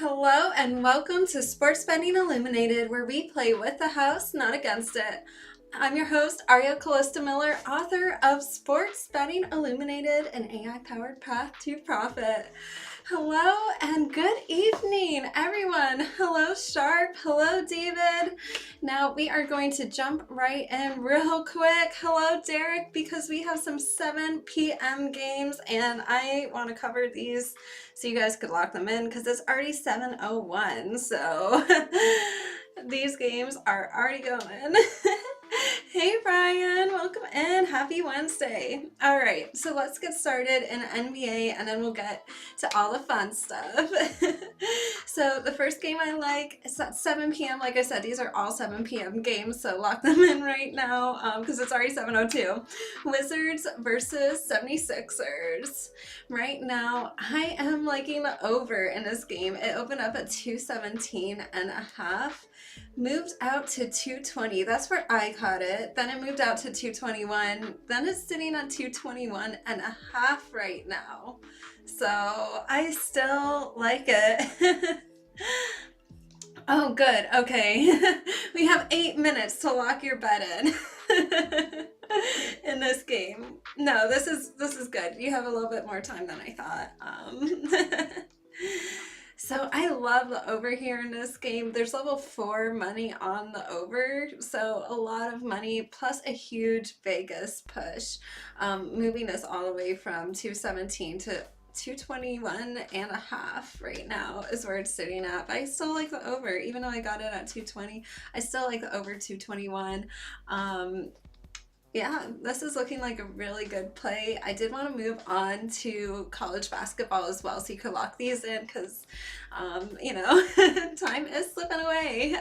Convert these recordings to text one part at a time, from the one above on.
Hello and welcome to Sports Betting Illuminated, where we play with the house, not against it. I'm your host, Ariel Miller, author of Sports Betting Illuminated, an AI-powered path to profit. Hello and good evening, everyone. Hello, Sharp. Hello, David. Now we are going to jump right in real quick. Hello, Derek, because we have some 7 p.m. games and I want to cover these so you guys could lock them in because it's already 7:01. So these games are already going. Hey Brian, welcome in. Happy Wednesday. All right, so let's get started in NBA and then we'll get to all the fun stuff. So the first game I like is at 7 p.m. Like I said, these are all 7 p.m. games, so lock them in right now because it's already 7:02. Wizards versus 76ers. Right now, I am liking the over in this game. It opened up at 217.5. Moved out to 220. That's where I caught it. Then it moved out to 221. Then it's sitting at 221.5 right now. So I still like it. Oh, good. Okay. We have 8 minutes to lock your bet in. In this game. No, this is good. You have a little bit more time than I thought. So I love the over here in this game. There's level 4 money on the over, so a lot of money plus a huge Vegas push, moving us all the way from 217 to 221.5 right now is where it's sitting at. But I still like the over, even though I got it at 220. I still like the over 221. Yeah, this is looking like a really good play. I did want to move on to college basketball as well, so you could lock these in because, you know, time is slipping away.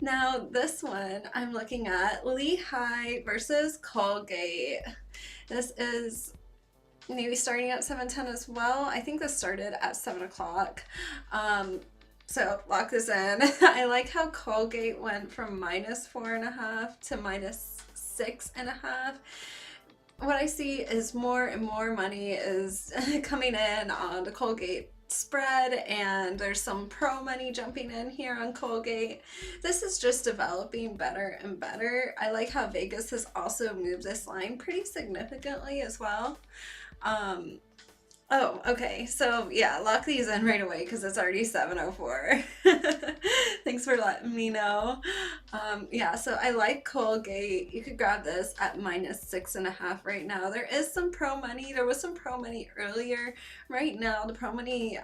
Now, this one I'm looking at Lehigh versus Colgate. This is maybe starting at 7:10 as well. I think this started at 7 o'clock. So lock this in. I like how Colgate went from -4.5 to -6.5. What I see is more and more money is coming in on the Colgate spread, and there's some pro money jumping in here on Colgate. This is just developing better and better. I like how Vegas has also moved this line pretty significantly as well. Oh, okay. So yeah, lock these in right away because it's already 7:04. Thanks for letting me know. Yeah, so I like Colgate. You could grab this at -6.5 right now. There is some pro money. There was some pro money earlier. Right now, the pro money,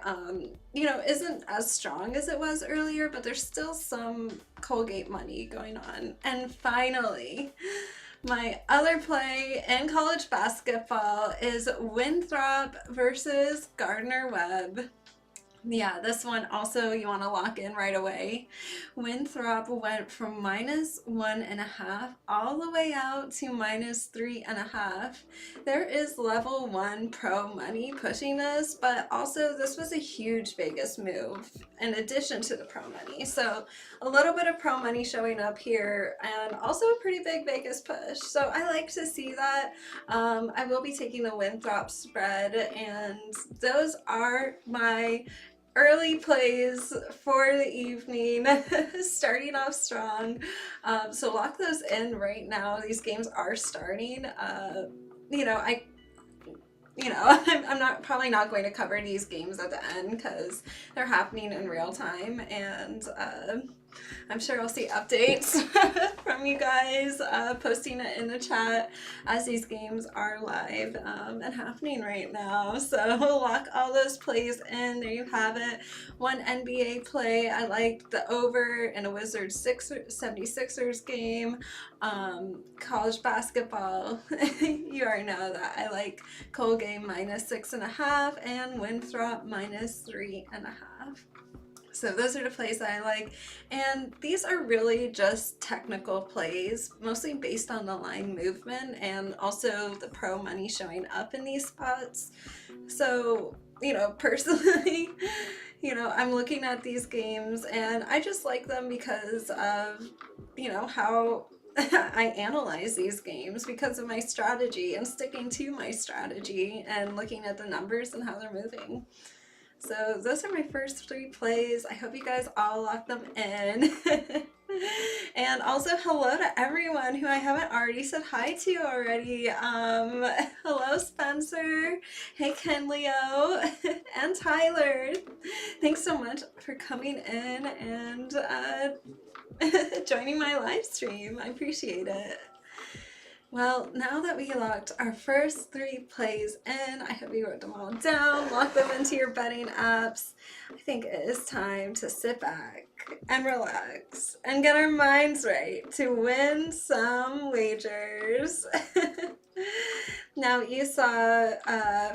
you know, isn't as strong as it was earlier, but there's still some Colgate money going on. And finally, my other play in college basketball is Winthrop versus Gardner-Webb. Yeah, this one also you want to lock in right away. Winthrop went from -1.5 all the way out to -3.5. There is level 1 pro money pushing this, but also this was a huge Vegas move in addition to the pro money. So a little bit of pro money showing up here and also a pretty big Vegas push. So I like to see that. I will be taking the Winthrop spread, and those are my early plays for the evening. Starting off strong. So lock those in right now. These games are starting. You know, you know, I'm probably not going to cover these games at the end because they're happening in real time, and I'm sure I'll see updates from you guys posting it in the chat as these games are live and happening right now. So lock all those plays in. There you have it. One NBA play. I like the over in a Wizards 76ers game. College basketball. You already know that I like Colgate -6.5 and Winthrop -3.5. So those are the plays that I like, and these are really just technical plays, mostly based on the line movement and also the pro money showing up in these spots. So, you know, personally, you know, I'm looking at these games and I just like them because of, you know, how I analyze these games, because of my strategy and sticking to my strategy and looking at the numbers and how they're moving. So those are my first 3 plays. I hope you guys all lock them in. And also hello to everyone who I haven't already said hi to already. Hello Spencer. Hey Ken Leo and Tyler. Thanks so much for coming in and joining my live stream. I appreciate it. Well, now that we locked our first 3 plays in, I hope you wrote them all down, lock them into your betting apps. I think it is time to sit back and relax and get our minds right to win some wagers. Now, you saw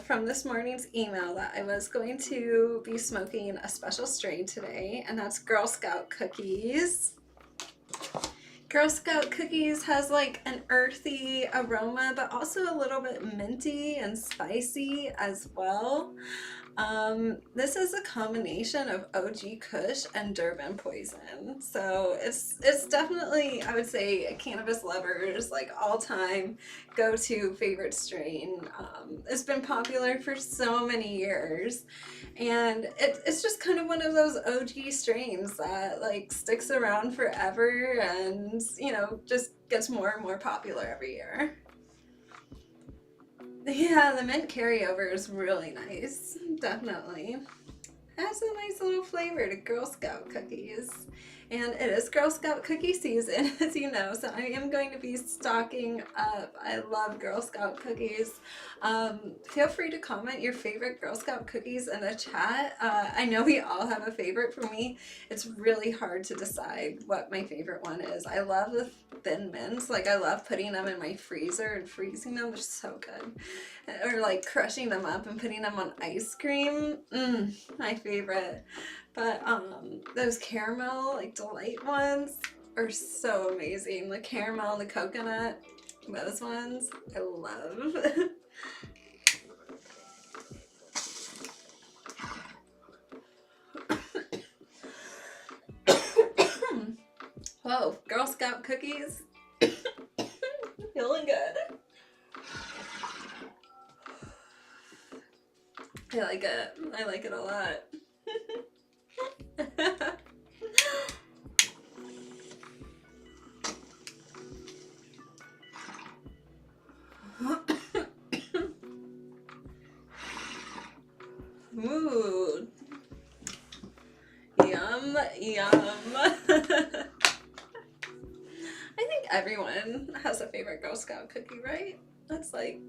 from this morning's email that I was going to be smoking a special strain today, and that's Girl Scout cookies. Girl Scout cookies has like an earthy aroma, but also a little bit minty and spicy as well. This is a combination of OG Kush and Durban Poison. So it's definitely, I would say, a cannabis lover's like all-time go-to favorite strain. It's been popular for so many years. And it's just kind of one of those OG strains that like sticks around forever and, you know, just gets more and more popular every year. Yeah, the mint carryover is really nice. Definitely. Has a nice little flavor to Girl Scout cookies. And it is Girl Scout cookie season, as you know, so I am going to be stocking up. I love Girl Scout cookies. Feel free to comment your favorite Girl Scout cookies in the chat. I know we all have a favorite. For me, it's really hard to decide what my favorite one is. I love the thin mints. Like, I love putting them in my freezer and freezing them. They're so good. Or like crushing them up and putting them on ice cream. My favorite. But those caramel, like delight ones are so amazing. The caramel and the coconut, those ones I love. Whoa, Girl Scout cookies. Feeling good. I like it. I like it a lot. Ooh. Yum, yum. I think everyone has a favorite Girl Scout cookie, right? That's like...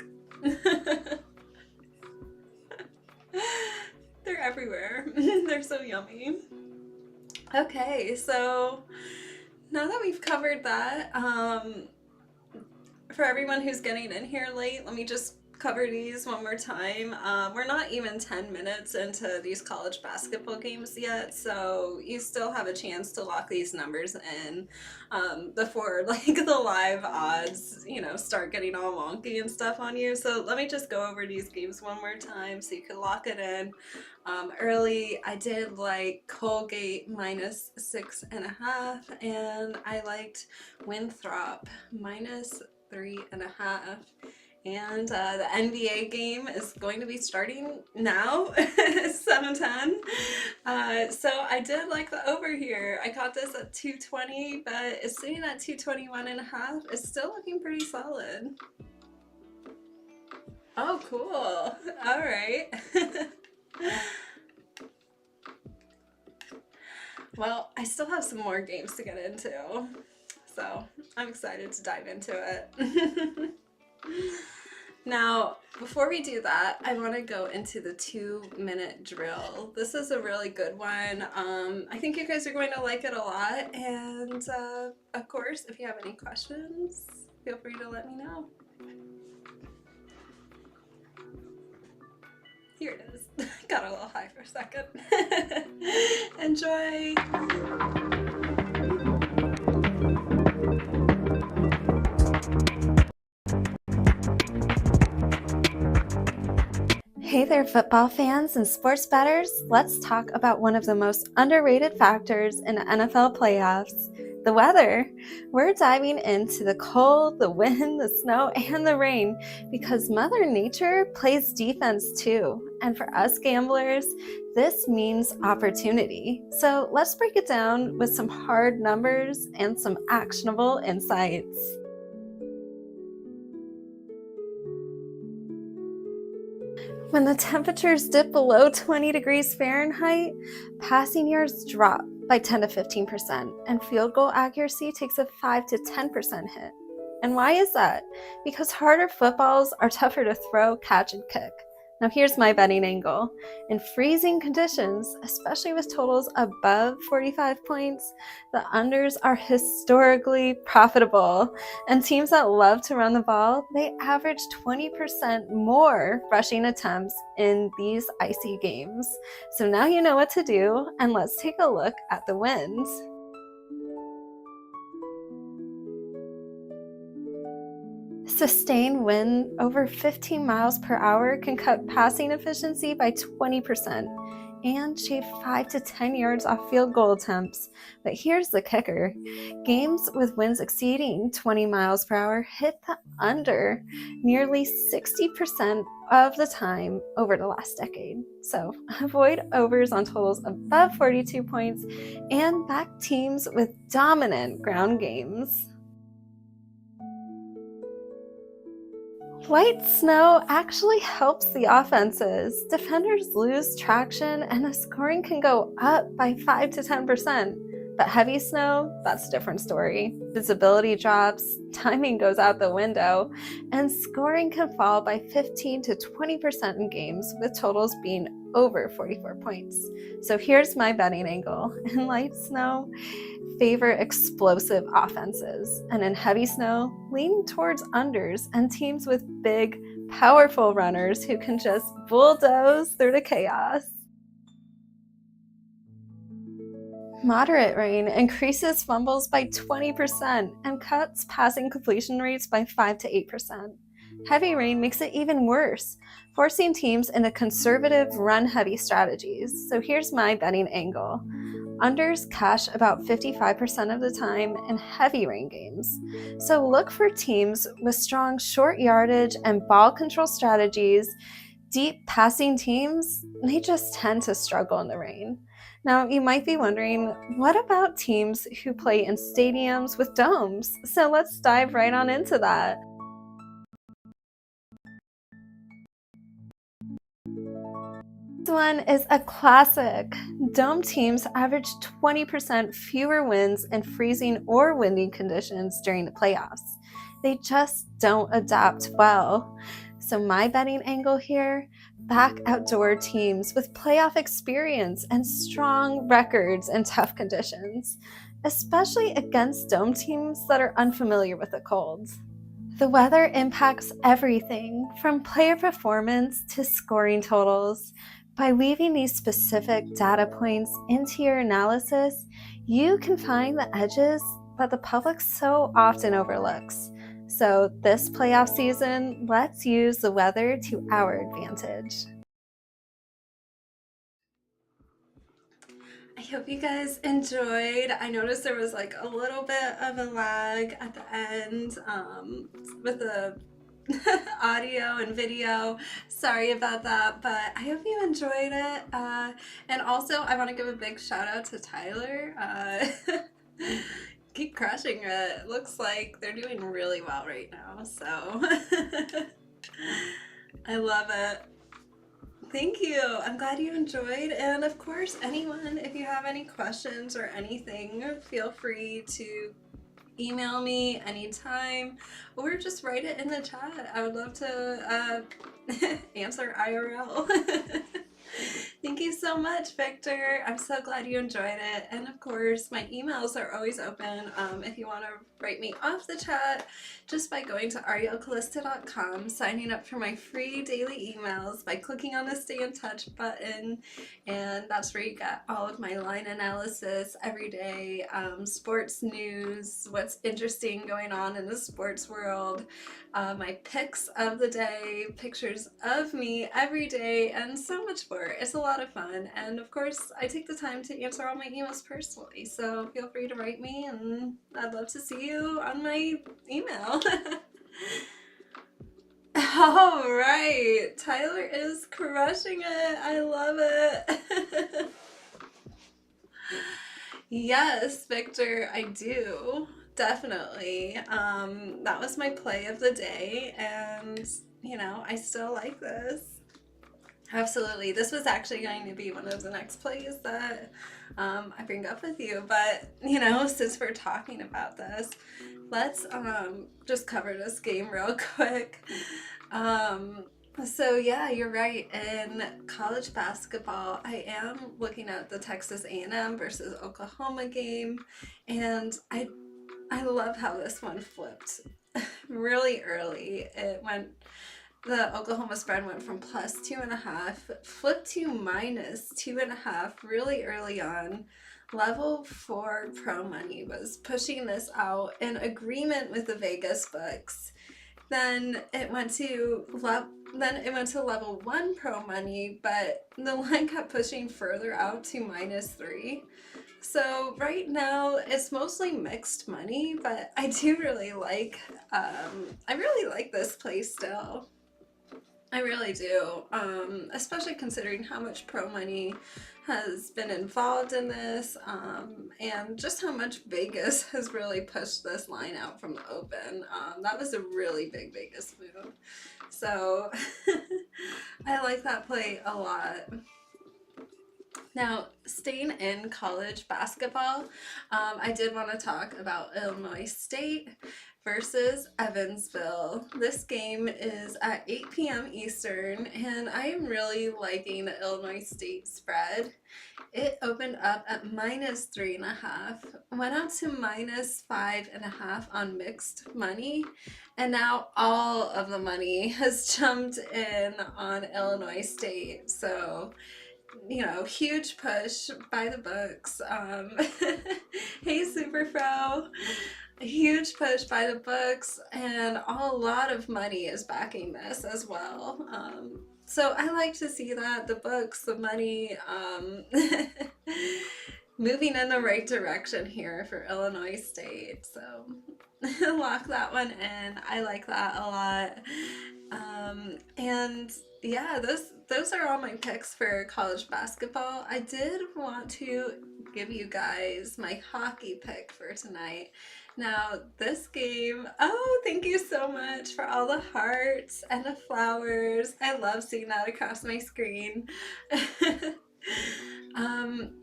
They're everywhere. They're so yummy. Okay, so now that we've covered that, for everyone who's getting in here late, let me just cover these one more time. We're not even 10 minutes into these college basketball games yet, so you still have a chance to lock these numbers in before like the live odds, you know, start getting all wonky and stuff on you. So let me just go over these games one more time so you can lock it in. Early, I did like Colgate -6.5, and I liked Winthrop -3.5. And the NBA game is going to be starting now, 7:10. So I did like the over here. I caught this at 220, but it's sitting at 221.5. It's still looking pretty solid. Oh, cool. All right. Well, I still have some more games to get into, so I'm excited to dive into it. Now, before we do that, I want to go into the 2-minute drill. This is a really good one. I think you guys are going to like it a lot. And of course, if you have any questions, feel free to let me know. Here it is. Got a little high for a second. Enjoy. Hey there, football fans and sports bettors. Let's talk about one of the most underrated factors in the NFL playoffs, the weather. We're diving into the cold, the wind, the snow, and the rain because Mother Nature plays defense too. And for us gamblers, this means opportunity. So let's break it down with some hard numbers and some actionable insights. When the temperatures dip below 20 degrees Fahrenheit, passing yards drop by 10 to 15%, and field goal accuracy takes a 5 to 10% hit. And why is that? Because harder footballs are tougher to throw, catch, and kick. Now here's my betting angle. In freezing conditions, especially with totals above 45 points, the unders are historically profitable. And teams that love to run the ball, they average 20% more rushing attempts in these icy games. So now you know what to do, and let's take a look at the winds. Sustained wind over 15 miles per hour can cut passing efficiency by 20% and shave 5 to 10 yards off field goal attempts. But here's the kicker. Games with winds exceeding 20 miles per hour hit the under nearly 60% of the time over the last decade. So avoid overs on totals above 42 points and back teams with dominant ground games. Light snow actually helps the offenses. Defenders lose traction and the scoring can go up by 5 to 10%. But heavy snow, that's a different story. Visibility drops, timing goes out the window, and scoring can fall by 15 to 20% in games with totals being over 44 points. So here's my betting angle. In light snow, favor explosive offenses, and in heavy snow, lean towards unders and teams with big, powerful runners who can just bulldoze through the chaos. Moderate rain increases fumbles by 20% and cuts passing completion rates by 5 to 8%. Heavy rain makes it even worse, forcing teams into conservative run-heavy strategies. So here's my betting angle. Unders cash about 55% of the time in heavy rain games. So look for teams with strong short yardage and ball control strategies. Deep passing teams, they just tend to struggle in the rain. Now, you might be wondering, what about teams who play in stadiums with domes? So let's dive right on into that. This one is a classic. Dome teams average 20% fewer wins in freezing or windy conditions during the playoffs. They just don't adapt well. So my betting angle here, back outdoor teams with playoff experience and strong records in tough conditions, especially against dome teams that are unfamiliar with the cold. The weather impacts everything from player performance to scoring totals. By weaving these specific data points into your analysis, you can find the edges that the public so often overlooks. So this playoff season, let's use the weather to our advantage. I hope you guys enjoyed. I noticed there was like a little bit of a lag at the end with the audio and video. Sorry about that, but I hope you enjoyed it. And also, I want to give a big shout out to Tyler. Keep crushing it. Looks like they're doing really well right now. So I love it. Thank you. I'm glad you enjoyed. And of course, anyone, if you have any questions or anything, feel free to email me anytime or just write it in the chat. I would love to answer IRL. Thank you so much, Victor. I'm so glad you enjoyed it. And of course, my emails are always open. If you want to write me off the chat, just by going to arielcalista.com, signing up for my free daily emails by clicking on the Stay in Touch button. And that's where you get all of my line analysis every day, sports news, what's interesting going on in the sports world, my picks of the day, pictures of me every day, and so much more. It's a lot of fun. And of course, I take the time to answer all my emails personally. So feel free to write me, and I'd love to see you on my email. All right. Tyler is crushing it. I love it. Yes, Victor, I do. Definitely. That was my play of the day, and I still like this. Absolutely. This was actually going to be one of the next plays that I bring up with you, but since we're talking about this, let's just cover this game real quick. So yeah, you're right. In college basketball, I am looking at the Texas A&M versus Oklahoma game, and I love how this one flipped really early. The Oklahoma spread went from plus 2.5, flipped to minus 2.5 really early on. Level 4 pro money was pushing this out in agreement with the Vegas books. Then it went to level 1 pro money, but the line kept pushing further out to minus 3. So right now it's mostly mixed money, but I do really like this play still. I really do, especially considering how much pro money has been involved in this, and just how much Vegas has really pushed this line out from the open. That was a really big Vegas move. So I like that play a lot. Now, staying in college basketball, I did want to talk about Illinois State versus Evansville. This game is at 8 p.m. Eastern, and I am really liking the Illinois State spread. It opened up at minus 3.5, went out to minus 5.5 on mixed money, and now all of the money has jumped in on Illinois State. So huge push by the books. Hey, Superfro. A huge push by the books, and a lot of money is backing this as well. So I like to see that the books, the money, moving in the right direction here for Illinois State. So lock that one in. I like that a lot. And yeah, those are all my picks for college basketball. I did want to give you guys my hockey pick for tonight. Now, this game, thank you so much for all the hearts and the flowers. I love seeing that across my screen.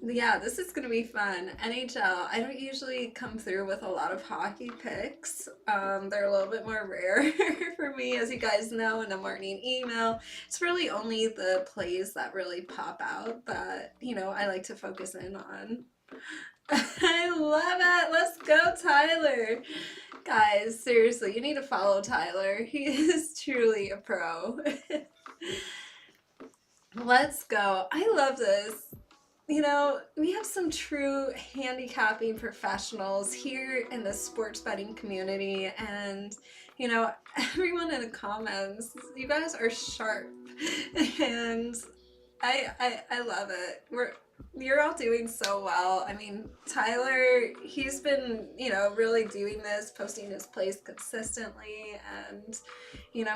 Yeah, this is gonna be fun. NHL, I don't usually come through with a lot of hockey picks. They're a little bit more rare for me, as you guys know, in the morning email. It's really only the plays that really pop out that, I like to focus in on. I love it. Let's go, Tyler. Guys, seriously, you need to follow Tyler. He is truly a pro. Let's go. I love this. We have some true handicapping professionals here in the sports betting community, and everyone in the comments, you guys are sharp, and I love it. You're all doing so well. I mean, Tyler, he's been, really doing this, posting his plays consistently, and,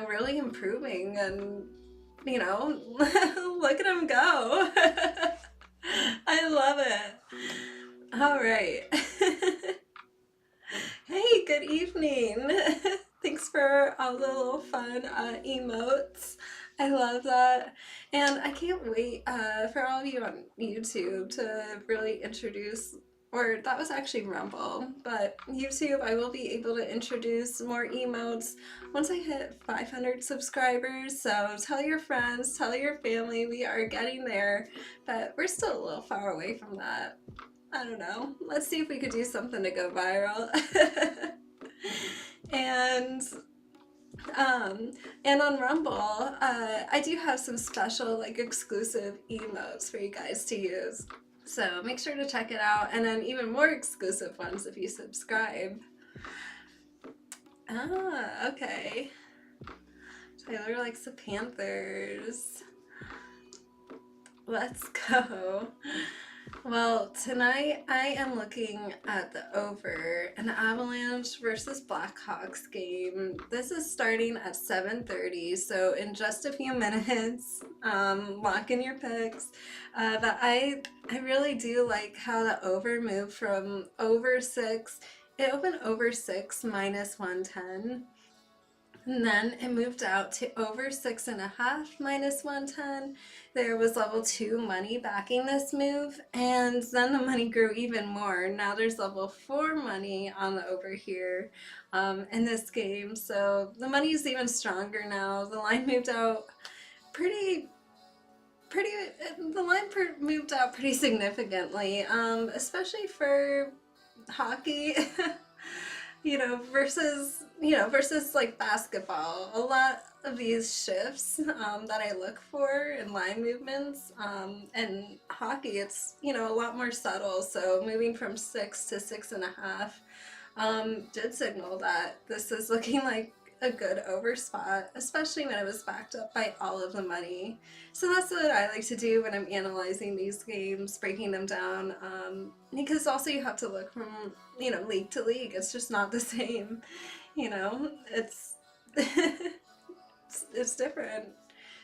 really improving, and, look at him go. I love it. All right. Hey, good evening. Thanks for all the little fun emotes. I love that. And I can't wait for all of you on YouTube to really introduce, or that was actually Rumble, but YouTube, I will be able to introduce more emotes once I hit 500 subscribers. So tell your friends, tell your family, we are getting there, but we're still a little far away from that. I don't know. Let's see if we could do something to go viral. and um, and on Rumble, I do have some special, like, exclusive emotes for you guys to use. So make sure to check it out, and then even more exclusive ones if you subscribe. Ah, okay. Tyler likes the Panthers. Let's go. Well, tonight I am looking at the over, an Avalanche versus Blackhawks game. This is starting at 7:30, so in just a few minutes, lock in your picks. But I really do like how the over moved from over 6. It opened over 6 minus 110. And then it moved out to over 6.5 minus 110. There was level 2 money backing this move, and then the money grew even more. Now there's level 4 money on the over here in this game, so the money is even stronger now. The line moved out pretty the line moved out pretty significantly, especially for hockey. Versus like basketball. A lot of these shifts that I look for in line movements, and hockey, it's, a lot more subtle. So moving from 6 to 6.5 did signal that this is looking like a good over spot, especially when it was backed up by all of the money. So that's what I like to do when I'm analyzing these games, breaking them down, because also you have to look from, league to league. It's just not the same, it's it's different.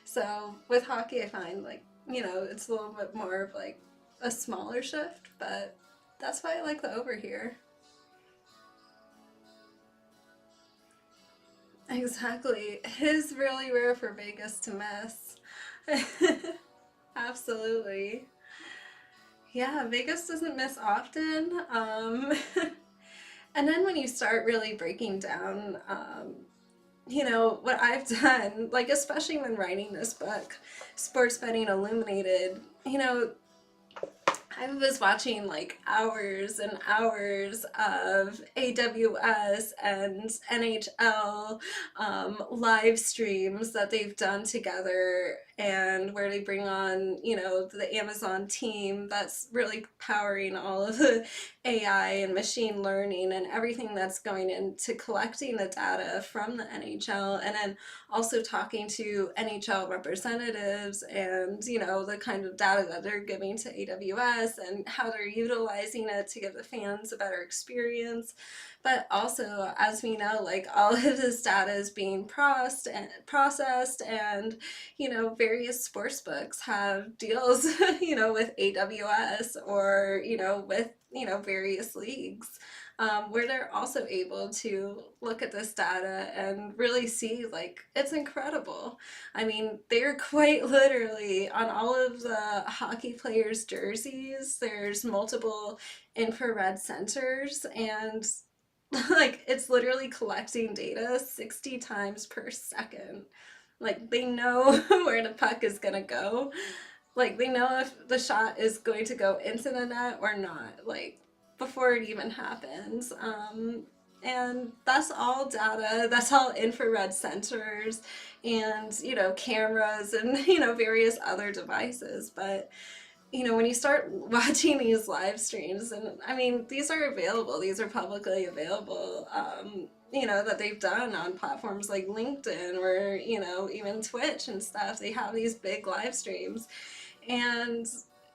So with hockey, I find, like, it's a little bit more of like a smaller shift, but that's why I like the over here. Exactly. It is really rare for Vegas to miss. Absolutely. Yeah, Vegas doesn't miss often. And then when you start really breaking down, what I've done, like, especially when writing this book, Sports Betting Illuminated, I was watching like hours and hours of AWS and NHL live streams that they've done together, and where they bring on, the Amazon team that's really powering all of the AI and machine learning and everything that's going into collecting the data from the NHL, and then also talking to NHL representatives and, the kind of data that they're giving to AWS and how they're utilizing it to give the fans a better experience. But also, as we know, like, all of this data is being processed, and, various sports books have deals, with AWS, or, with, various leagues, where they're also able to look at this data and really see, like, it's incredible. I mean, they're quite literally on all of the hockey players' jerseys, there's multiple infrared sensors, and like, it's literally collecting data 60 times per second. Like, they know where the puck is gonna go. Like, they know if the shot is going to go into the net or not, like, before it even happens. And that's all data, that's all infrared sensors and, cameras and, various other devices. But, when you start watching these live streams, and I mean, these are available, these are publicly available, that they've done on platforms like LinkedIn or, even Twitch and stuff. They have these big live streams. And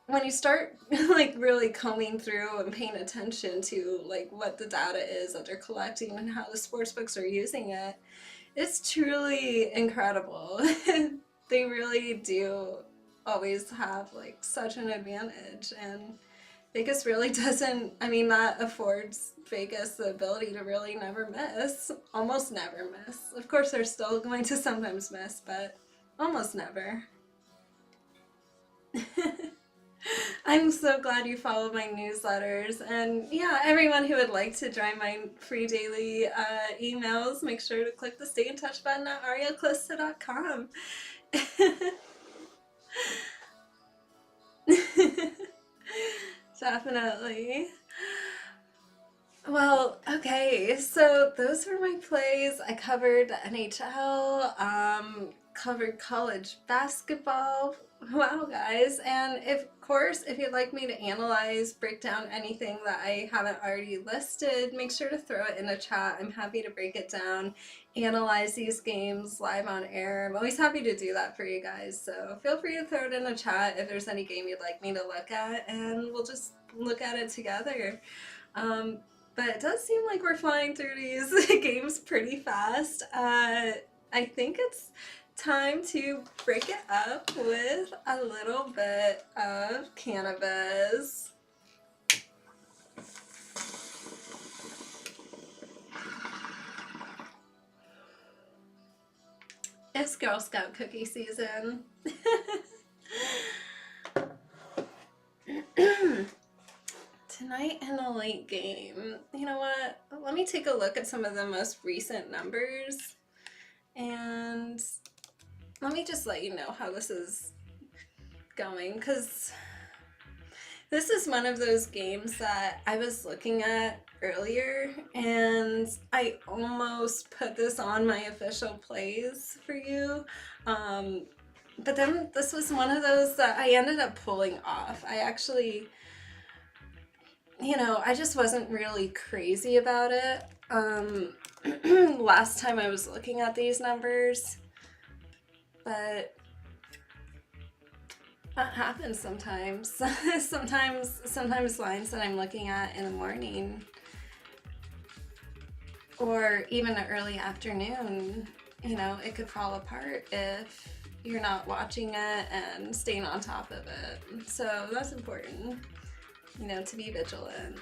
when you start like really combing through and paying attention to, like, what the data is that they're collecting and how the sports books are using it, it's truly incredible. They really do always have, like, such an advantage, and Vegas really doesn't, I mean, that affords Vegas the ability to really never miss, almost never miss. Of course, they're still going to sometimes miss, but almost never. I'm so glad you follow my newsletters, and yeah, everyone who would like to join my free daily emails, make sure to click the Stay in Touch button at arielcalista.com. Definitely. Well, okay, so those were my plays. I covered NHL, covered college basketball. Wow, guys. And of course, if you'd like me to analyze, break down anything that I haven't already listed, make sure to throw it in the chat. I'm happy to break it down, analyze these games live on air. I'm always happy to do that for you guys. So feel free to throw it in the chat if there's any game you'd like me to look at, and we'll just look at it together. But it does seem like we're flying through these games pretty fast. I think it's time to break it up with a little bit of cannabis. It's Girl Scout cookie season. Tonight in the late game, you know what? Let me take a look at some of the most recent numbers, and let me just let you know how this is going, because this is one of those games that I was looking at earlier, and I almost put this on my official plays for you. But then this was one of those that I ended up pulling off. I actually, you know, I just wasn't really crazy about it last time I was looking at these numbers, but that happens sometimes. sometimes lines that I'm looking at in the morning or even the early afternoon, you know, it could fall apart if you're not watching it and staying on top of it. So that's important, you know, to be vigilant.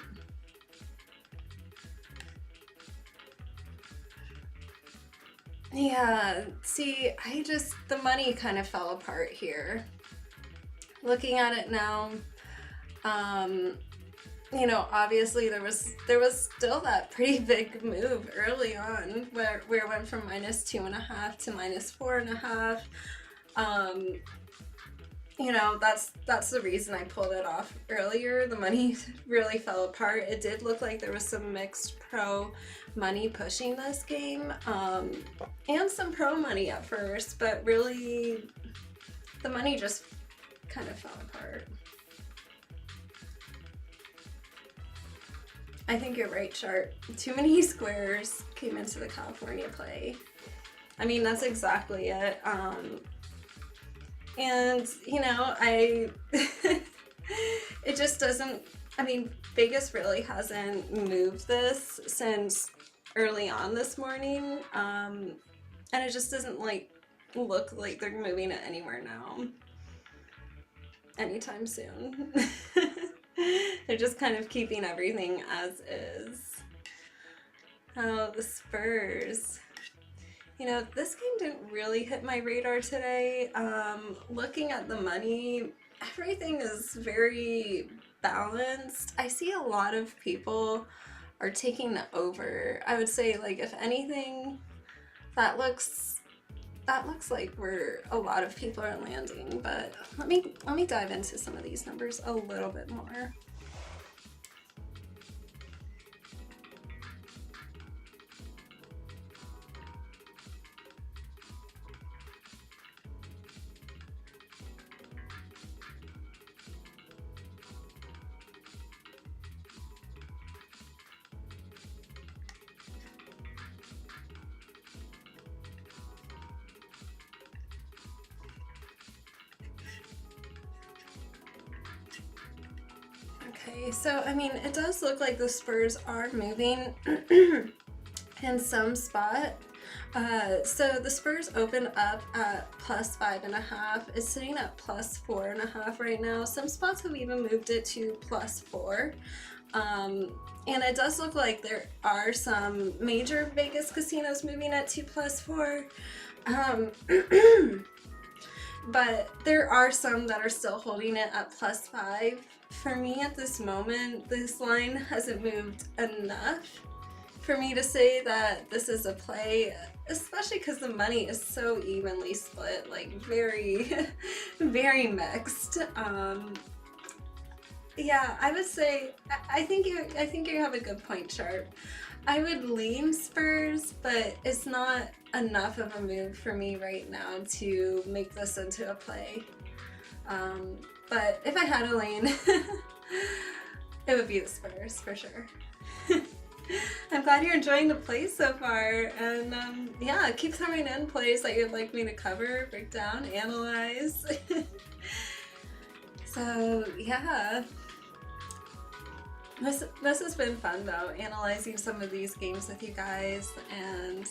Yeah, see, the money kind of fell apart here. Looking at it now, you know, obviously there was still that pretty big move early on where it went from -2.5 to -4.5. You know, that's the reason I pulled it off earlier. The money really fell apart. It did look like there was some mixed pro money pushing this game, and some pro money at first, but really the money just kind of fell apart. I think you're right, Sharp. Too many squares came into the California play. I mean, that's exactly it. And, you know, it just doesn't, I mean, Vegas really hasn't moved this since early on this morning. And it just doesn't, like, look like they're moving it anywhere now. Anytime soon. They're just kind of keeping everything as is. Oh, the Spurs. You know, this game didn't really hit my radar today. Looking at the money, everything is very balanced. I see a lot of people are taking the over. I would say, like, if anything, that looks like where a lot of people are landing. But let me dive into some of these numbers a little bit more. Okay, so I mean, it does look like the Spurs are moving in some spot. So the Spurs open up at +5.5. It's sitting at +4.5 right now. Some spots have even moved it to +4. And it does look like there are some major Vegas casinos moving it to +4. but there are some that are still holding it at +5. For me at this moment, this line hasn't moved enough for me to say that this is a play, especially because the money is so evenly split, like very, very mixed. Yeah, I would say I think you have a good point, Sharp. I would lean Spurs, but it's not enough of a move for me right now to make this into a play. But if I had a lean, it would be the Spurs for sure. I'm glad you're enjoying the plays so far, and yeah, keep throwing in plays that you'd like me to cover, break down, analyze. So yeah, this has been fun though, analyzing some of these games with you guys, and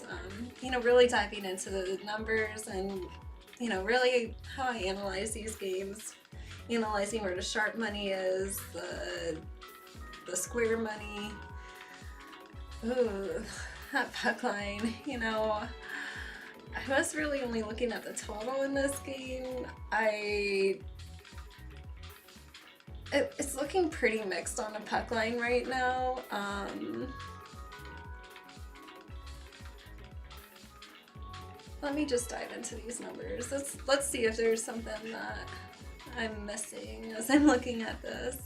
you know, really diving into the numbers and, you know, really how I analyze these games, analyzing where the sharp money is, the square money. Ooh, that puck line, you know, I was really only looking at the total in this game. It's looking pretty mixed on the puck line right now. Let me just dive into these numbers. Let's see if there's something that I'm missing as I'm looking at this.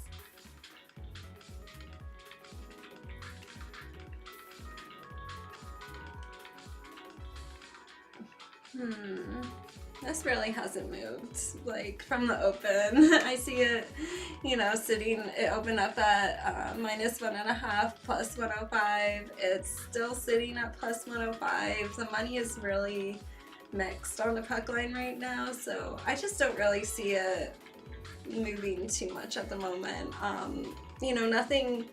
This really hasn't moved, like, from the open. I see it, you know, sitting, it opened up at -1.5, +105. It's still sitting at +105. The money is really mixed on the puck line right now, so I just don't really see it moving too much at the moment. You know, nothing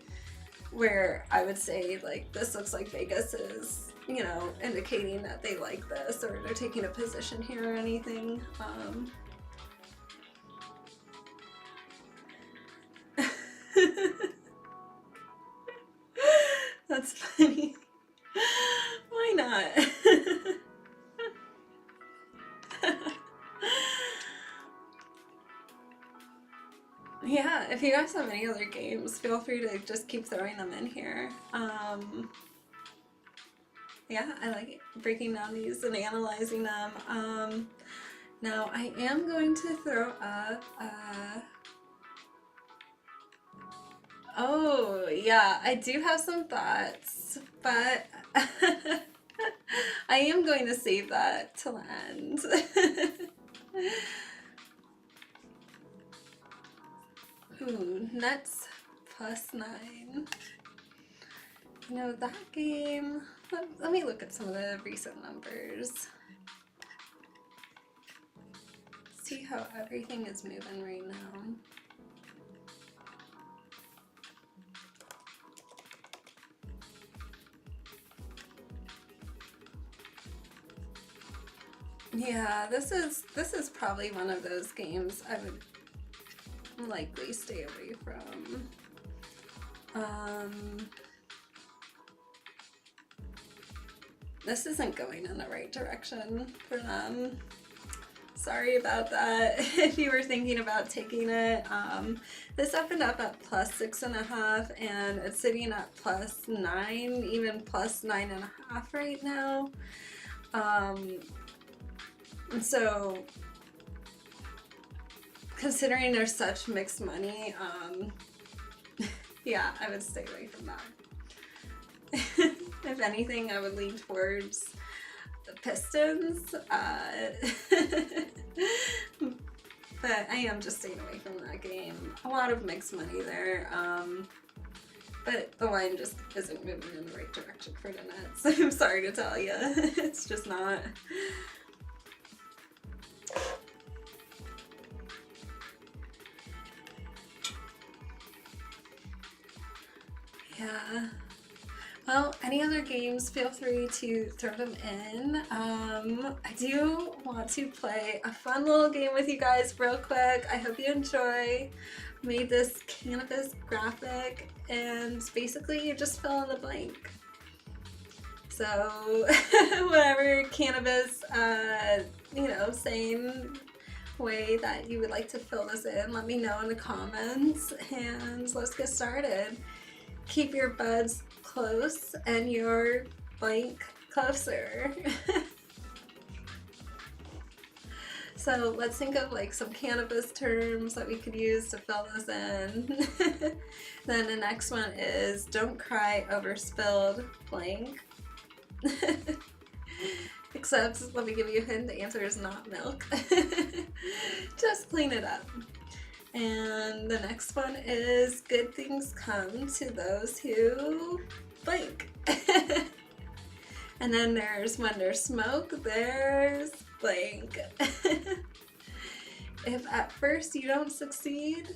where I would say, like, this looks like Vegas is, you know, indicating that they like this or they're taking a position here or anything. That's funny. Why not? Yeah, if you guys have any other games, feel free to just keep throwing them in here. Yeah, I like breaking down these and analyzing them. Now I am going to throw up, oh yeah, I do have some thoughts, but I am going to save that till the end. Ooh, Nets +9. You know, that game, let me look at some of the recent numbers. See how everything is moving right now. Yeah, this is probably one of those games I would likely stay away from. This isn't going in the right direction for them. Sorry about that if you were thinking about taking it. This opened up at +6.5 and it's sitting at +9, even +9.5 right now. And so, considering there's such mixed money, yeah, I would stay away from that. If anything, I would lean towards the Pistons, but I am just staying away from that game. A lot of mixed money there, but the line just isn't moving in the right direction for the Nets. I'm sorry to tell you, it's just not. Yeah. Well, any other games, feel free to throw them in. I do want to play a fun little game with you guys real quick. I hope you enjoy. Made this cannabis graphic, and basically you just fill in the blank. So whatever cannabis, you know, saying way that you would like to fill this in, let me know in the comments, and let's get started. Keep your buds close and your blank closer. So let's think of like some cannabis terms that we could use to fill this in. Then the next one is don't cry over spilled blank. Except, let me give you a hint, the answer is not milk. Just clean it up. And the next one is good things come to those who blank. And then there's when there's smoke, there's blank. If at first you don't succeed,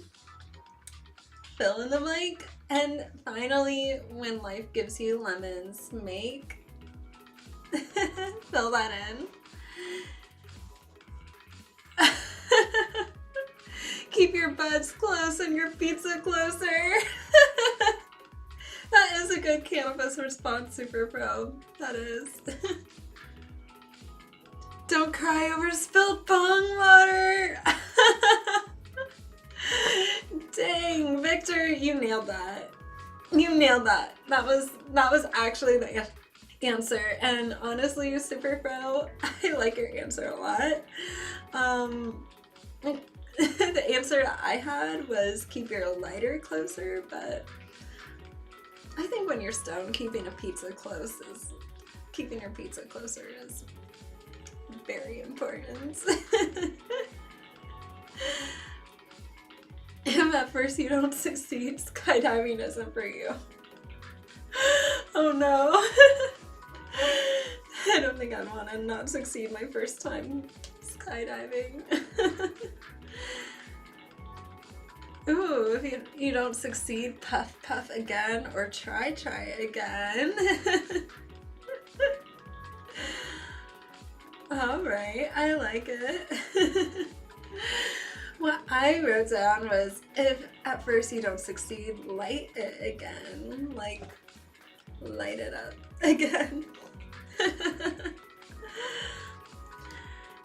fill in the blank. And finally, when life gives you lemons, make fill that in. Keep your buds close and your pizza closer. That is a good cannabis response, Super Pro. That is. Don't cry over spilled bong water. Dang, Victor, you nailed that. You nailed that. That was actually the answer. And honestly, Super Pro, I like your answer a lot. The answer that I had was keep your lighter closer, but I think when you're stoned, keeping your pizza closer is very important. If at first you don't succeed, skydiving isn't for you. Oh no. I don't think I'd want to not succeed my first time skydiving. Ooh, if you don't succeed, puff puff again, or try again. Alright, I like it. What I wrote down was, if at first you don't succeed, light it again. Like, light it up again.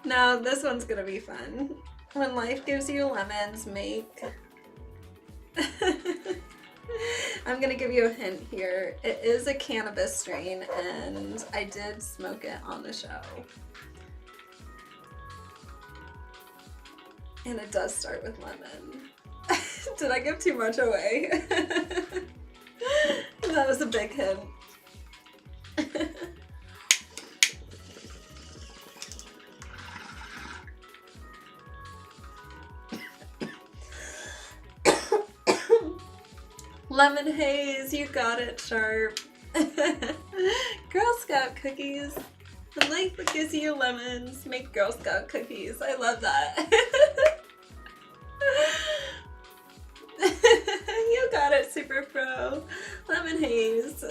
Now, this one's gonna be fun. When life gives you lemons, make... I'm gonna give you a hint here. It is a cannabis strain, and I did smoke it on the show. And it does start with lemon. Did I give too much away? That was a big hint. Lemon haze, you got it, Sharp. Girl Scout cookies. When life gives you lemons, make Girl Scout cookies. I love that. You got it, Super Pro. Lemon haze.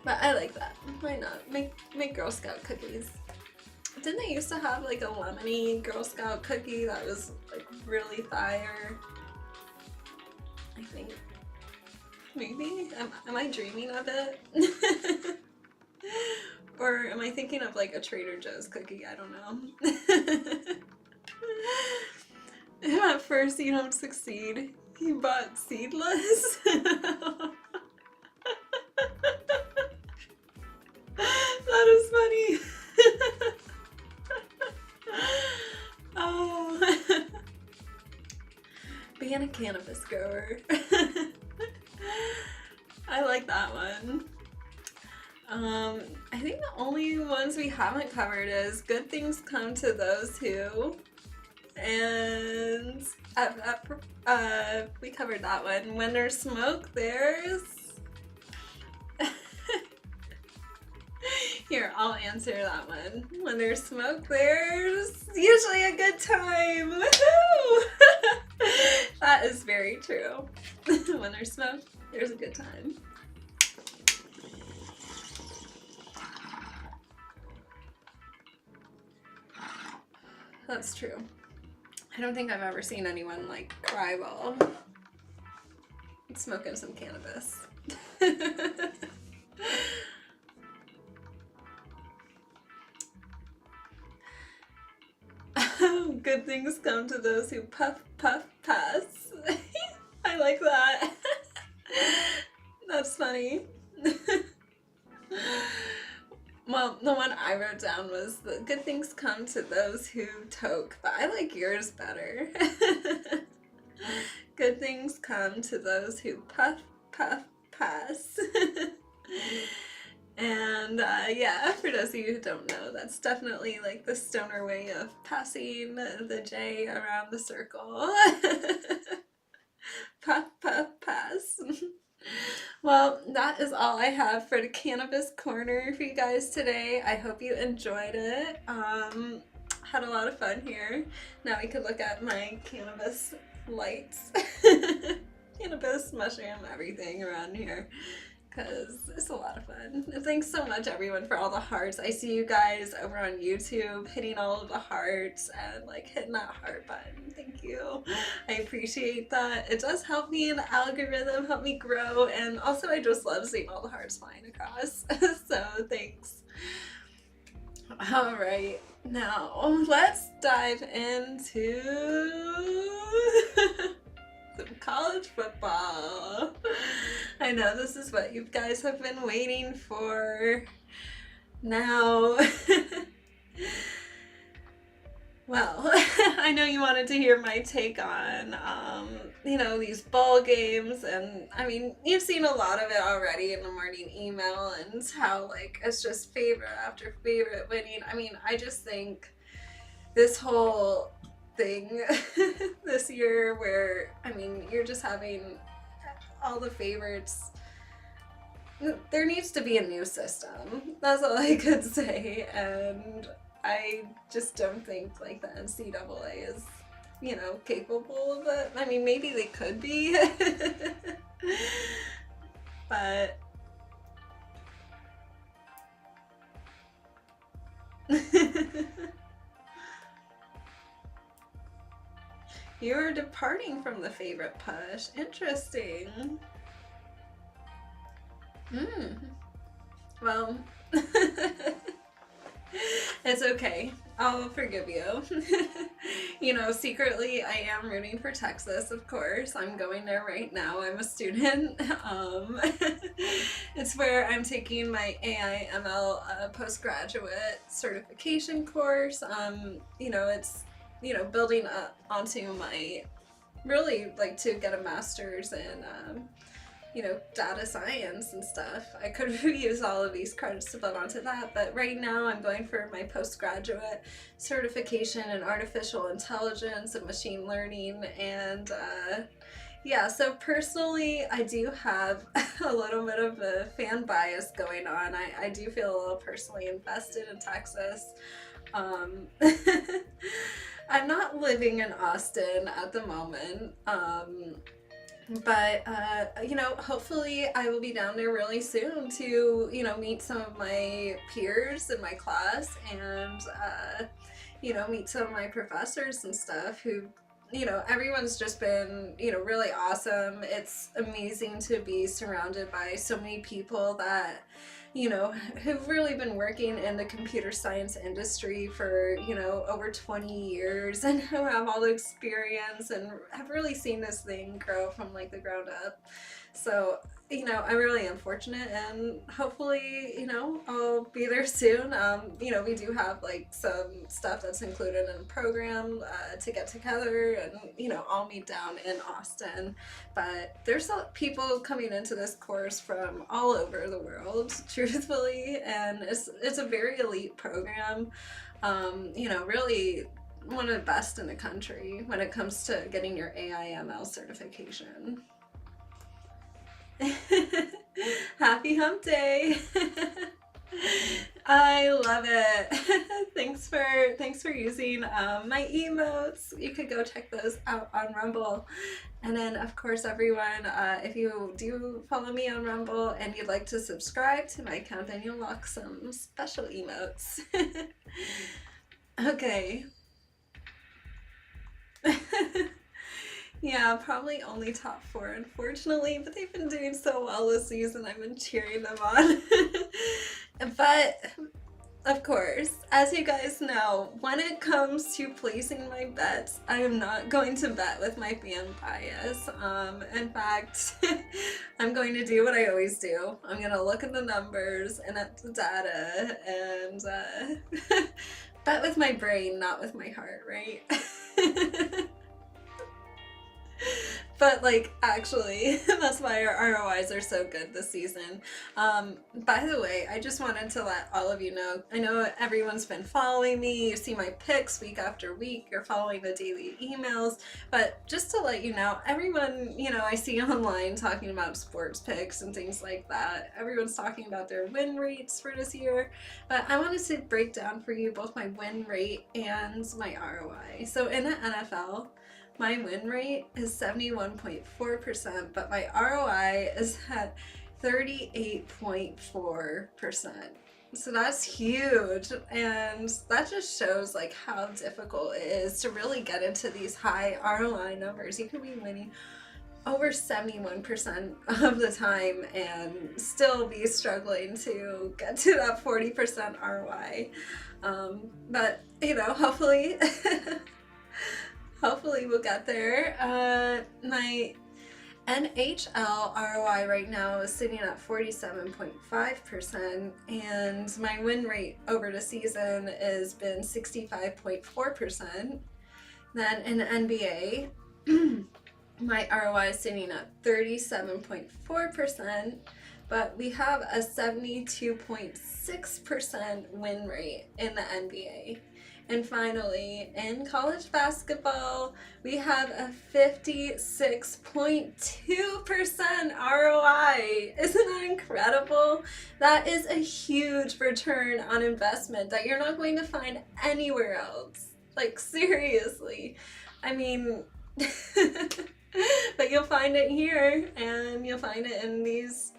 But I like that. Why not? Make Girl Scout cookies. Didn't they used to have like a lemony Girl Scout cookie that was like really fire? I think. Maybe? Am I dreaming of it? Or am I thinking of like a Trader Joe's cookie? I don't know. If at first you don't succeed, you bought seedless? That is funny. Oh. Being a cannabis grower. I like that one. I think the only ones we haven't covered is good things come to those who, and we covered that one. When there's smoke, there's... Here, I'll answer that one. When there's smoke, there's usually a good time. Woohoo! That is very true. When there's smoke, there's a good time. That's true. I don't think I've ever seen anyone like cry while smoking some cannabis. Good things come to those who puff, puff, pass. I like that. That's funny. Well, the one I wrote down was the good things come to those who toke, but I like yours better. Good things come to those who puff, puff, pass. And yeah, for those of you who don't know, that's definitely like the stoner way of passing the J around the circle. Puff, puff, pass. Well, that is all I have for the cannabis corner for you guys today. I hope you enjoyed it. Had a lot of fun here. Now we could look at my cannabis lights. Cannabis, mushroom, everything around here, because it's a lot of fun. And thanks so much, everyone, for all the hearts. I see you guys over on YouTube hitting all of the hearts and like hitting that heart button. Thank you. I appreciate that. It does help me in the algorithm, help me grow, and also I just love seeing all the hearts flying across. So thanks. All right, now let's dive into some college football. I know this is what you guys have been waiting for. Now, well, I know you wanted to hear my take on, these bowl games, and I mean, you've seen a lot of it already in the morning email, and how like it's just favorite after favorite winning. I mean, I just think this whole thing this year where, I mean, you're just having all the favorites. There needs to be a new system. That's all I could say. And I just don't think like the NCAA is, capable of it. I mean, maybe they could be, but you're departing from the favorite push. Interesting. Well, it's okay. I'll forgive you. Secretly I am rooting for Texas, of course. I'm going there right now. I'm a student. It's where I'm taking my AI/ML postgraduate certification course. It's building up onto my, really like to get a master's in data science and stuff. I could use all of these credits to build onto that, but right now I'm going for my postgraduate certification in artificial intelligence and machine learning. And so personally, I do have a little bit of a fan bias going on. I do feel a little personally invested in Texas. I'm not living in Austin at the moment, but hopefully I will be down there really soon to meet some of my peers in my class, and meet some of my professors and stuff who everyone's just been really awesome. It's amazing to be surrounded by so many people that who've really been working in the computer science industry for, over 20 years, and who have all the experience and have really seen this thing grow from like the ground up. So, I really am fortunate, and hopefully, I'll be there soon. We do have like some stuff that's included in the program to get together and, all meet down in Austin. But there's people coming into this course from all over the world, truthfully, and it's a very elite program. Really one of the best in the country when it comes to getting your AI/ML certification. Happy hump day. I love it. Thanks for using my emotes. You could go check those out on Rumble. And then of course, everyone, if you do follow me on Rumble and you'd like to subscribe to my account, then you'll unlock some special emotes. Okay. Yeah, probably only top 4, unfortunately, but they've been doing so well this season. I've been cheering them on. But Of course, as you guys know, when it comes to placing my bets, I am not going to bet with my fan bias. In fact, I'm going to do what I always do. I'm going to look at the numbers and at the data and bet with my brain, not with my heart, right? But like, actually, that's why our ROIs are so good this season. By the way, I just wanted to let all of you know, I know everyone's been following me, you see my picks week after week, you're following the daily emails, but just to let you know, everyone, you know, I see online talking about sports picks and things like that. Everyone's talking about their win rates for this year, but I wanted to break down for you both my win rate and my ROI. So in the NFL, my win rate is 71.4%, but my ROI is at 38.4%. So that's huge, and that just shows like how difficult it is to really get into these high ROI numbers. You could be winning over 71% of the time and still be struggling to get to that 40% ROI. But you know, hopefully hopefully we'll get there. My NHL ROI right now is sitting at 47.5%, and my win rate over the season has been 65.4%. Then in the NBA, my ROI is sitting at 37.4%, but we have a 72.6% win rate in the NBA. And finally, in college basketball, we have a 56.2% ROI. Isn't that incredible? That is a huge return on investment that you're not going to find anywhere else. Like, seriously. I mean, but you'll find it here, and you'll find it in these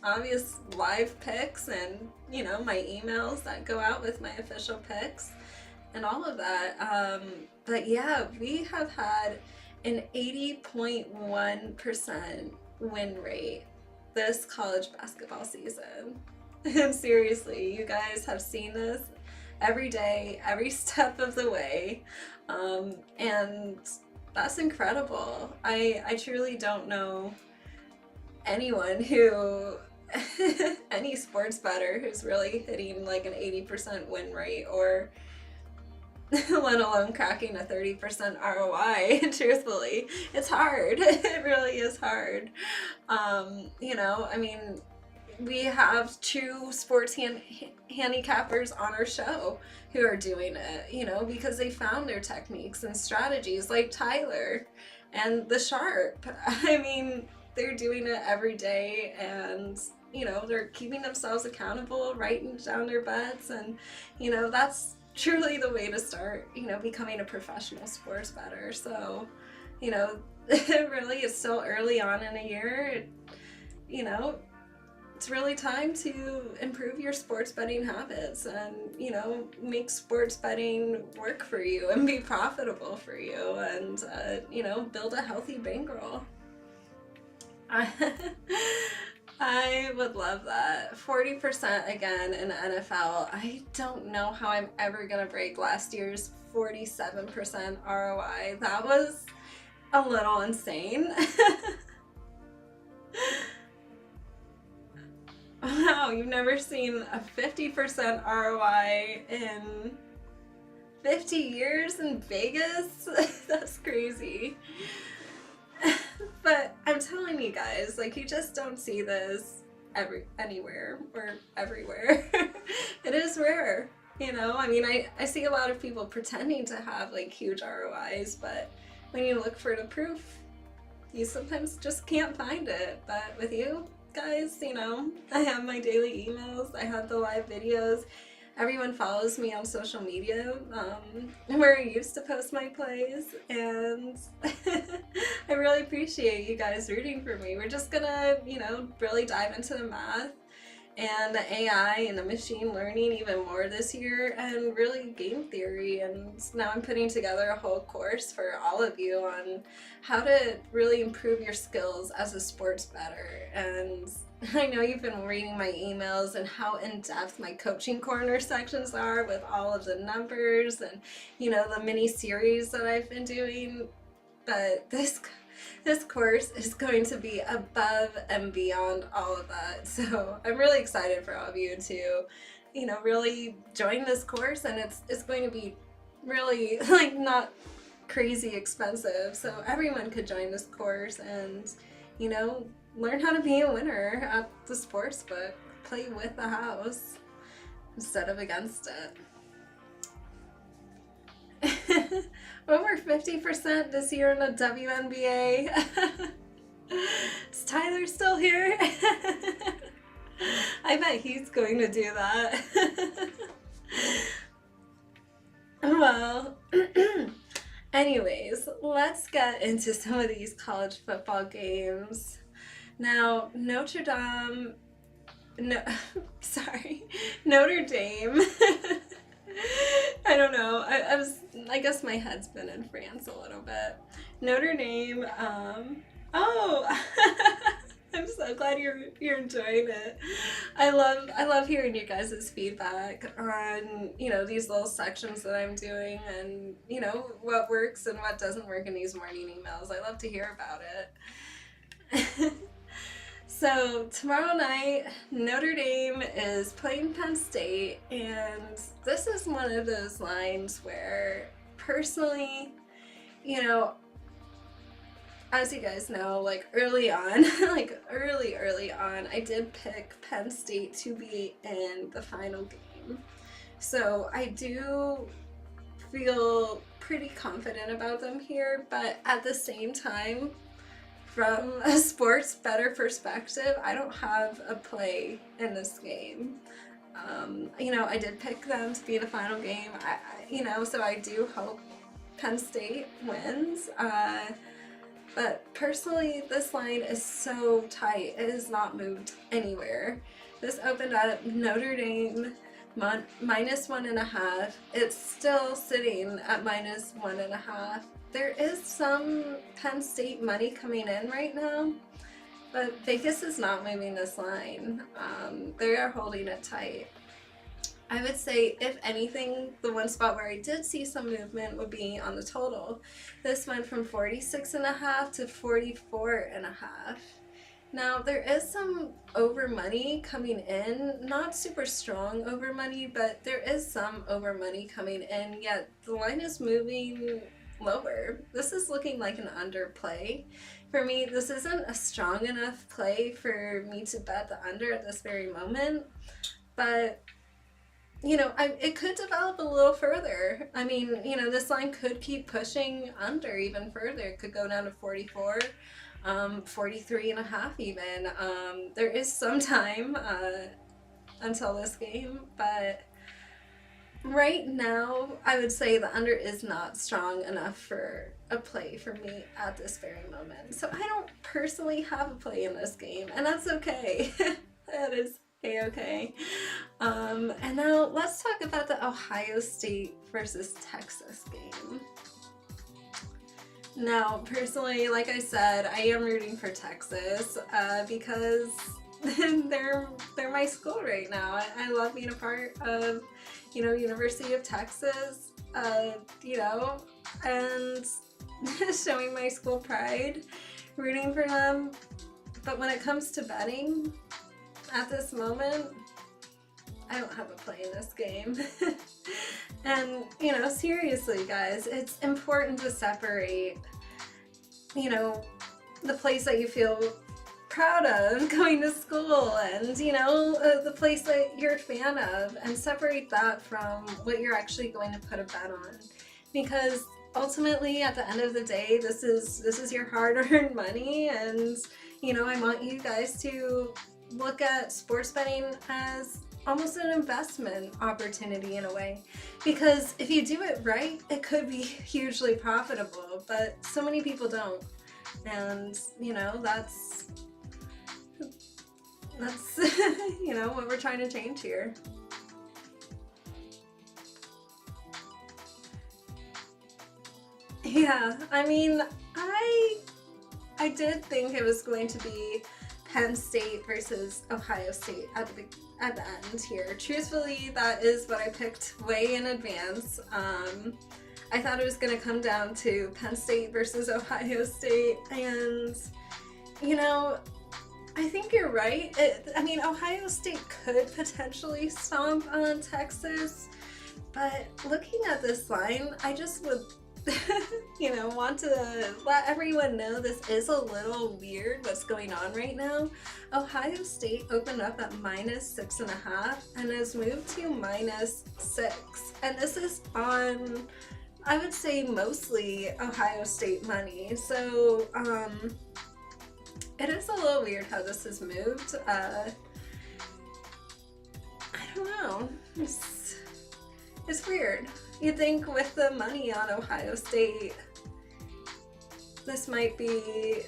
obvious live picks and, you know, my emails that go out with my official picks and all of that. But yeah, we have had an 80.1% win rate this college basketball season. And seriously, you guys have seen this every day, every step of the way. And that's incredible. I truly don't know anyone who any sports bettor who's really hitting like an 80% win rate, or let alone cracking a 30% ROI. Truthfully, it's hard. It really is hard. You know, I mean, we have two sports handicappers on our show who are doing it, you know, because they found their techniques and strategies, like Tyler and the Sharp. I mean, they're doing it every day, and you know, they're keeping themselves accountable, writing down their bets, and you know, that's truly the way to start, you know, becoming a professional sports bettor. So, you know, it really is still early on in a year. You know, it's really time to improve your sports betting habits and, you know, make sports betting work for you and be profitable for you, and, you know, build a healthy bankroll. I would love that. 40% again in the NFL. I don't know how I'm ever going to break last year's 47% ROI. That was a little insane. Wow, you've never seen a 50% ROI in 50 years in Vegas? That's crazy. But I'm telling you guys, like, you just don't see this anywhere or everywhere. It is rare, you know? I mean, I see a lot of people pretending to have like huge ROIs, but when you look for the proof, you sometimes just can't find it. But with you guys, you know, I have my daily emails, I have the live videos. Everyone follows me on social media, where I used to post my plays, and I really appreciate you guys rooting for me. We're just gonna, you know, really dive into the math and the AI and the machine learning even more this year, and really game theory. And now I'm putting together a whole course for all of you on how to really improve your skills as a sports bettor. And I know you've been reading my emails and how in-depth my coaching corner sections are with all of the numbers and, you know, the mini series that I've been doing. But this course is going to be above and beyond all of that. So I'm really excited for all of you to, you know, really join this course, and it's going to be really like not crazy expensive. So everyone could join this course and, you know, learn how to be a winner at the sports book. Play with the house instead of against it. Over 50% this year in the WNBA. Is Tyler still here? I bet he's going to do that. Well, anyways, let's get into some of these college football games. Now, Notre Dame. Notre Dame. I don't know. I guess my head's been in France a little bit. Notre Dame. Oh, I'm so glad you're enjoying it. I love hearing you guys' feedback on, you know, these little sections that I'm doing, and, you know, what works and what doesn't work in these morning emails. I love to hear about it. So tomorrow night, Notre Dame is playing Penn State, and this is one of those lines where, personally, you know, as you guys know, like early on, early on, I did pick Penn State to be in the final game. So I do feel pretty confident about them here, but at the same time, from a sports bettor perspective, I don't have a play in this game. You know, I did pick them to be the final game. You know, so I do hope Penn State wins. But personally, this line is so tight. It has not moved anywhere. This opened up Notre Dame -1.5. It's still sitting at -1.5. There is some Penn State money coming in right now, but Vegas is not moving this line. They are holding it tight. I would say, if anything, the one spot where I did see some movement would be on the total. This went from 46.5 to 44.5. Now, there is some over money coming in, not super strong over money, but there is some over money coming in, yet the line is moving lower. This is looking like an underplay. For me, this isn't a strong enough play for me to bet the under at this very moment, but you know, it could develop a little further. I mean, you know, this line could keep pushing under even further. It could go down to 44, 43.5 even. There is some time until this game, but right now, I would say the under is not strong enough for a play for me at this very moment. So I don't personally have a play in this game, and that's okay. That is a-okay. And now let's talk about the Ohio State versus Texas game. Now, personally, like I said, I am rooting for Texas because they're my school right now. I love being a part of, you know, University of Texas, you know, and showing my school pride, rooting for them. But when it comes to betting, at this moment, I don't have a play in this game. And, you know, seriously, guys, it's important to separate, you know, the place that you feel proud of going to school and, you know, the place that you're a fan of, and separate that from what you're actually going to put a bet on. Because ultimately, at the end of the day, this is your hard-earned money, and, you know, I want you guys to look at sports betting as almost an investment opportunity in a way, because if you do it right, it could be hugely profitable, but so many people don't, and you know, that's you know, what we're trying to change here. Yeah, I mean, I did think it was going to be Penn State versus Ohio State at the end here. Truthfully, that is what I picked way in advance. I thought it was going to come down to Penn State versus Ohio State, and, you know, I think you're right. I mean, Ohio State could potentially stomp on Texas, but looking at this line, I just would you know, want to let everyone know this is a little weird what's going on right now. Ohio State opened up at -6.5 and has moved to -6. And this is on, I would say, mostly Ohio State money. So, it is a little weird how this has moved. I don't know. It's weird. You'd think with the money on Ohio State, this might be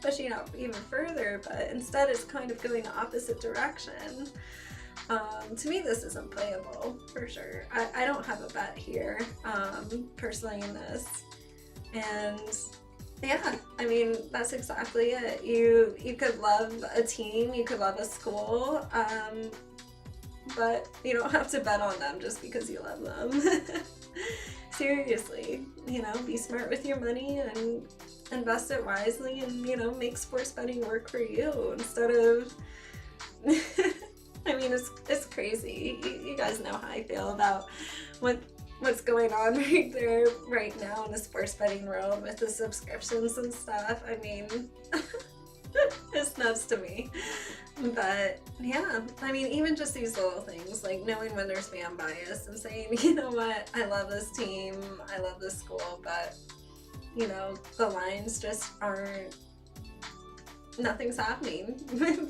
pushing up even further, but instead it's kind of going the opposite direction. To me, this isn't playable, for sure. I don't have a bet here, personally, in this. And yeah, I mean, that's exactly it. You could love a team, you could love a school, but you don't have to bet on them just because you love them. Seriously, you know, be smart with your money and invest it wisely, and, you know, make sports betting work for you instead of I mean, it's crazy. You guys know how I feel about what's going on right there right now in the sports betting world with the subscriptions and stuff. I mean, it's nuts to me. But yeah, I mean, even just these little things, like knowing when there's fan bias and saying, you know what, I love this team, I love this school, but, you know, the lines just aren't, nothing's happening.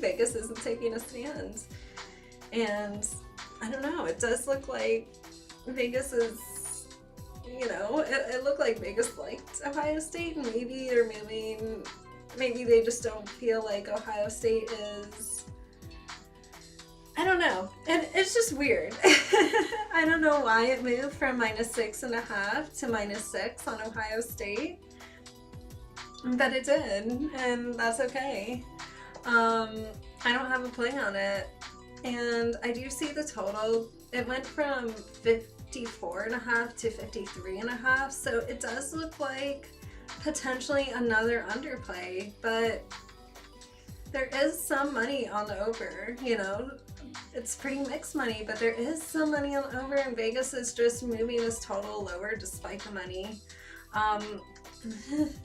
Vegas isn't taking a stand. And I don't know, it does look like Vegas is, you know, it looked like Vegas liked Ohio State, and maybe they're moving, maybe they just don't feel like Ohio State is, I don't know. And it's just weird. I don't know why it moved from -6.5 to -6 on Ohio State, but it did, and that's okay. I don't have a play on it, and I do see the total. It went from 54.5 to 53.5, so it does look like potentially another underplay, but there is some money on the over, you know. It's pretty mixed money, but there is some money on the over, and Vegas is just moving this total lower despite the money.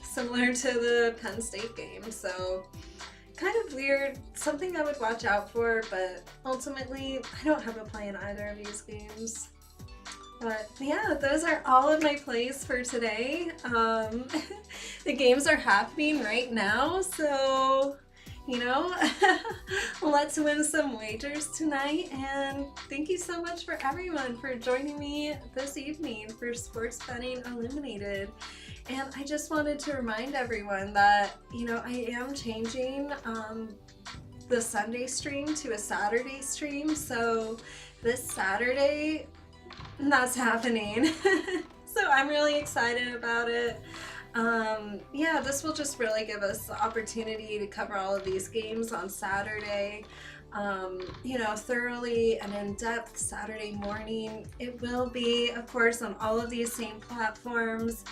Similar to the Penn State game, so kind of weird, something I would watch out for, but ultimately I don't have a play in either of these games. But yeah, those are all of my plays for today. The games are happening right now, so, you know, let's win some wagers tonight. And thank you so much for everyone for joining me this evening for Sports Betting Illuminated. And I just wanted to remind everyone that, you know, I am changing the Sunday stream to a Saturday stream. So this Saturday, that's happening. So I'm really excited about it. Yeah, this will just really give us the opportunity to cover all of these games on Saturday, you know, thoroughly and in depth Saturday morning. It will be, of course, on all of these same platforms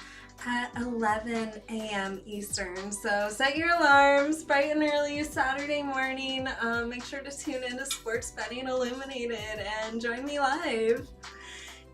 at 11 a.m. Eastern. So set your alarms bright and early Saturday morning. Make sure to tune in to Sports Betting Illuminated and join me live.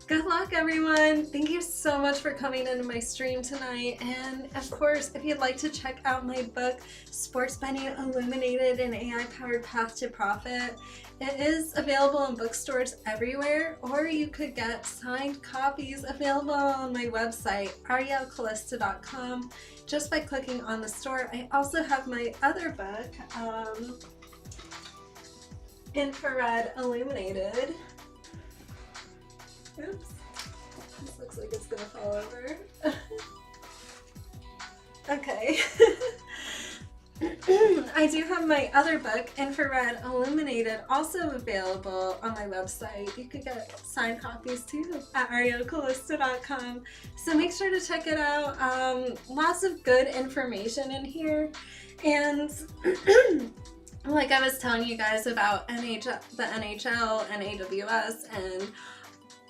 Good luck, everyone. Thank you so much for coming into my stream tonight. And of course, if you'd like to check out my book, Sports Betting Illuminated, an AI-powered path to profit, it is available in bookstores everywhere, or you could get signed copies available on my website, arielcalista.com, just by clicking on the store. I also have my other book, Infrared Illuminated. Oops, this looks like it's gonna fall over. Okay. I do have my other book, Infrared Illuminated, also available on my website. You could get signed copies too at arielcalista.com. So make sure to check it out. Lots of good information in here. And like I was telling you guys about the NHL and AWS and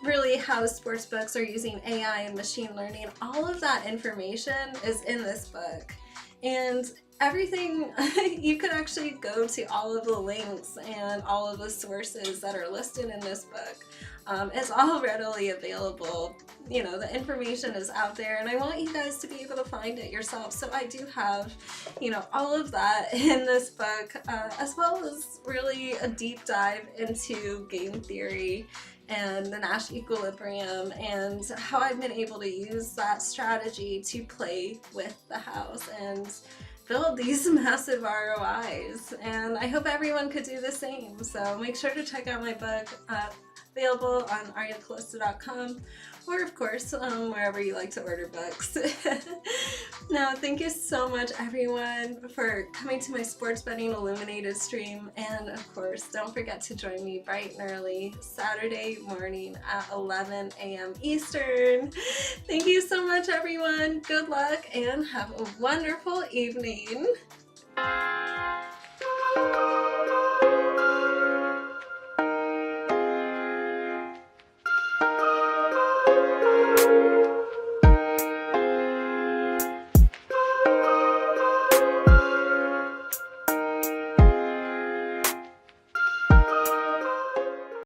really how sports books are using AI and machine learning, all of that information is in this book. And everything, you could actually go to all of the links and all of the sources that are listed in this book. It's all readily available. You know, the information is out there, and I want you guys to be able to find it yourself. So I do have, you know, all of that in this book, as well as really a deep dive into game theory and the Nash equilibrium and how I've been able to use that strategy to play with the house and build these massive ROIs. And I hope everyone could do the same. So make sure to check out my book, available on arielcalista.com, or of course wherever you like to order books. Now, thank you so much everyone for coming to my Sports Betting Illuminated stream, and of course don't forget to join me bright and early Saturday morning at 11 a.m. Eastern. Thank you so much everyone, good luck and have a wonderful evening.